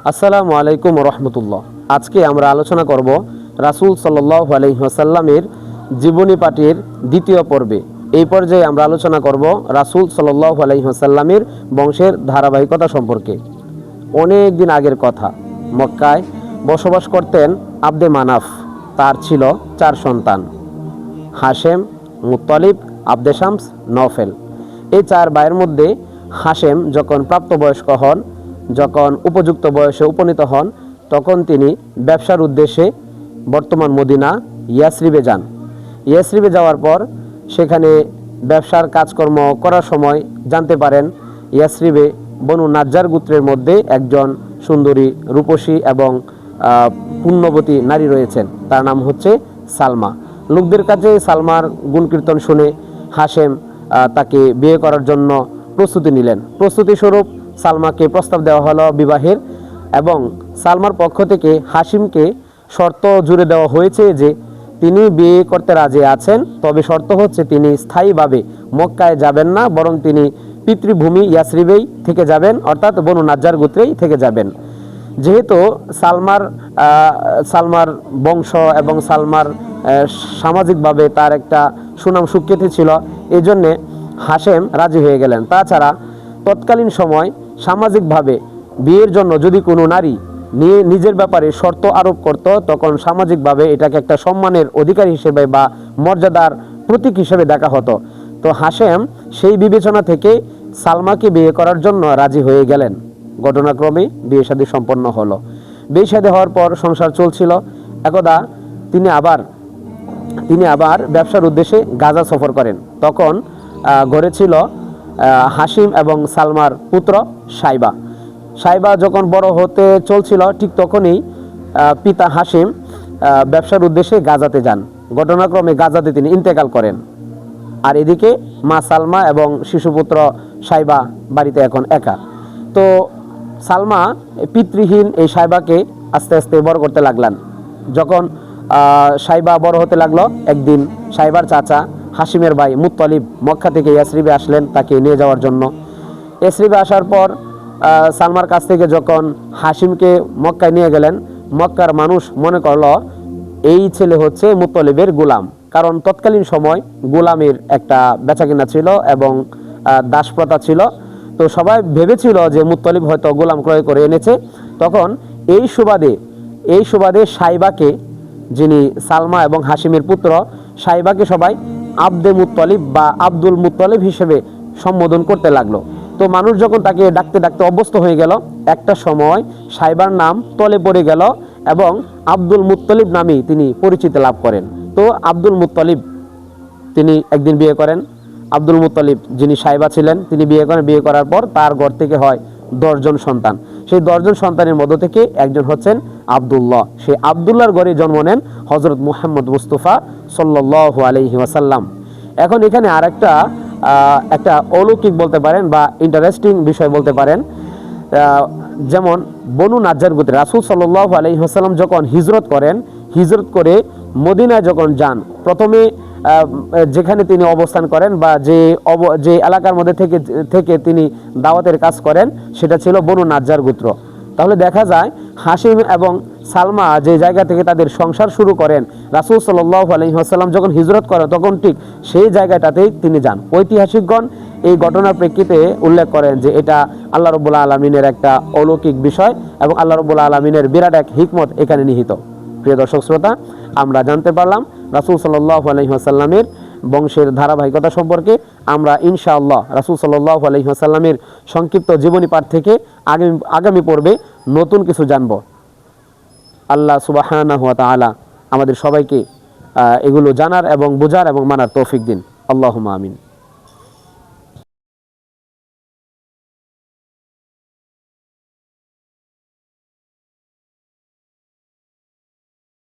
আসসালামু আলাইকুম রহমতুল্লাহ। আজকে আমরা আলোচনা করব রাসূল সাল্লাল্লাহু আলাইহি ওয়াসাল্লামের জীবনী পাঠের দ্বিতীয় পর্বে। এই পর্যায়ে আমরা আলোচনা করব রাসূল সাল্লাল্লাহু আলাইহি ওয়াসাল্লামের বংশের ধারাবাহিকতা সম্পর্কে। অনেক দিন আগের কথা, মক্কায় বসবাস করতেন আব্দে মানাফ। তার ছিল 4 সন্তান: হাশেম, মুত্তালিব, আব্দে শামস, নওফেল। এই 4 ভাইয়ের মধ্যে হাশেম যখন প্রাপ্তবয়স্ক হন, যখন উপযুক্ত বয়সে উপনীত হন, তখন তিনি ব্যবসার উদ্দেশ্যে বর্তমান মদিনা ইয়াসরিবে যান। ইয়াসরিবে যাওয়ার পর সেখানে ব্যবসার কাজকর্ম করার সময় জানতে পারেন ইয়াসরিবে বনু নাজ্জার গোত্রের মধ্যে একজন সুন্দরী, রূপসী এবং পুণ্যবতী নারী রয়েছেন। তার নাম হচ্ছে সালমা। লোকদের কাছে সালমার গুণকীর্তন শুনে হাশেম তাকে বিয়ে করার জন্য প্রস্তুতি নিলেন। প্রস্তুতিস্বরূপ সালমাকে প্রস্তাব দেওয়া হলো বিবাহের, এবং সালমার পক্ষ থেকে হাশিমকে শর্ত জুড়ে দেওয়া হয়েছে যে তিনি বিয়ে করতে রাজি আছেন, তবে শর্ত হচ্ছে তিনি স্থায়ীভাবে মক্কায় যাবেন না, বরং তিনি পিতৃভূমি ইয়াসরিবেই থেকে যাবেন, অর্থাৎ বনু নাজ্জার গোত্রেই থেকে যাবেন। যেহেতু সালমার বংশ এবং সালমার সামাজিকভাবে তার একটা সুনাম সুখ্যাতি ছিল, এই জন্যে হাশেম রাজি হয়ে গেলেন। তাছাড়া তৎকালীন সময় সামাজিকভাবে বিয়ের জন্য যদি কোনো নারী নিজের ব্যাপারে শর্ত আরোপ করত, তখন সামাজিকভাবে এটাকে একটা সম্মানের অধিকার হিসেবে বা মর্যাদার প্রতীক হিসেবে দেখা হতো। তো হাশেম সেই বিবেচনা থেকে সালমাকে বিয়ে করার জন্য রাজি হয়ে গেলেন। ঘটনাক্রমে বিয়ে শাদী সম্পন্ন হলো। বিয়ে শাদী হওয়ার পর সংসার চলছিল। একদা তিনি আবার ব্যবসার উদ্দেশ্যে গাজা সফর করেন। তখন ঘরে ছিল হাশিম এবং সালমার পুত্র সাইবা যখন বড় হতে চলছিল, ঠিক তখনই পিতা হাশিম ব্যবসার উদ্দেশ্যে গাজাতে যান। ঘটনাক্রমে গাজাতে তিনি ইন্তেকাল করেন। আর এদিকে মা সালমা এবং শিশুপুত্র সাইবা বাড়িতে এখন একা। তো সালমা পিতৃহীন এই সাইবাকে আস্তে আস্তে বড় করতে লাগলেন। যখন সাইবা বড় হতে লাগলো, একদিন সাইবার চাচা হাশিমের ভাই মুত্তালিব মক্কা থেকে ইয়াসরিবে আসলেন তাকে নিয়ে যাওয়ার জন্য। ইয়াসরিবে আসার পর সালমার কাছ থেকে যখন হাশিমকে মক্কায় নিয়ে গেলেন, মক্কার মানুষ মনে করলো এই ছেলে হচ্ছে মুত্তালিবের গোলাম, কারণ তৎকালীন সময় গোলামের একটা বেচাকেনা ছিল এবং দাসপ্রথা ছিল। তো সবাই ভেবেছিল যে মুত্তালিব হয়তো গোলাম ক্রয় করে এনেছে। তখন এই সুবাদে সাইবাকে, যিনি সালমা এবং হাশিমের পুত্র, সাইবাকে সবাই আব্দে মুত্তালিব বা আব্দুল মুত্তালিব হিসেবে সম্বোধন করতে লাগলো। তো মানুষ যখন তাকে ডাকতে ডাকতে অভ্যস্ত হয়ে গেল, একটা সময় সাইবার নাম তলে পড়ে গেল এবং আব্দুল মুত্তালিব নামেই তিনি পরিচিতি লাভ করেন। তো আব্দুল মুত্তালিব তিনি একদিন বিয়ে করেন। আব্দুল মুত্তালিব যিনি সাইবা ছিলেন তিনি বিয়ে করেন। বিয়ে করার পর তার ঘর থেকে হয় 10 জন সন্তান। সেই 10 জন সন্তানের মধ্য থেকে একজন হচ্ছেন আব্দুল্লাহ। সেই আব্দুল্লাহর ঘরে জন্ম নেন হযরত মুহাম্মদ মুস্তাফা সাল্লাল্লাহু আলাইহি ওয়াসাল্লাম। এখন এখানে আর একটা অলৌকিক বলতে পারেন বা ইন্টারেস্টিং বিষয় বলতে পারেন। যেমন বনু নাজ্জার গোত্রে রাসূল সাল্লাল্লাহু আলাইহি ওয়াসাল্লাম যখন হিজরত করে মদিনায় যখন যান, প্রথমে যেখানে তিনি অবস্থান করেন বা যে এলাকার মধ্যে থেকে তিনি দাওয়াতের কাজ করেন, সেটা ছিল বনু নাজ্জার গোত্র। তাহলে দেখা যায় হাশিম এবং সালমা যে জায়গা থেকে তাদের সংসার শুরু করেন, রাসূল সাল্লাল্লাহু আলাইহি ওয়াসাল্লাম যখন হিজরত করেন তখন ঠিক সেই জায়গাটাতেই তিনি যান। ঐতিহাসিকগণ এই ঘটনার প্রেক্ষিতে উল্লেখ করেন যে এটা আল্লাহ রাব্বুল আলামিনের একটা অলৌকিক বিষয় এবং আল্লাহ রাব্বুল আলামিনের বিরাট এক হিকমত এখানে নিহিত। প্রিয় দর্শক শ্রোতা, আমরা জানতে পারলাম রাসূল সাল্লাল্লাহু আলাইহি ওয়াসাল্লামের বংশের ধারাবাহিকতা সম্পর্কে। আমরা ইনশাআল্লাহ রাসূল সাল্লাল্লাহু আলাইহি ওয়াসাল্লামের সংক্ষিপ্ত জীবনী পাঠ থেকে আগামী পর্বে নতুন কিছু জানব। আল্লাহ সুবহানাহু ওয়া তাআলা আমাদের সবাইকে এগুলো জানার এবং বোঝার এবং মানার তৌফিক দিন। আল্লাহুম্মা আমিন।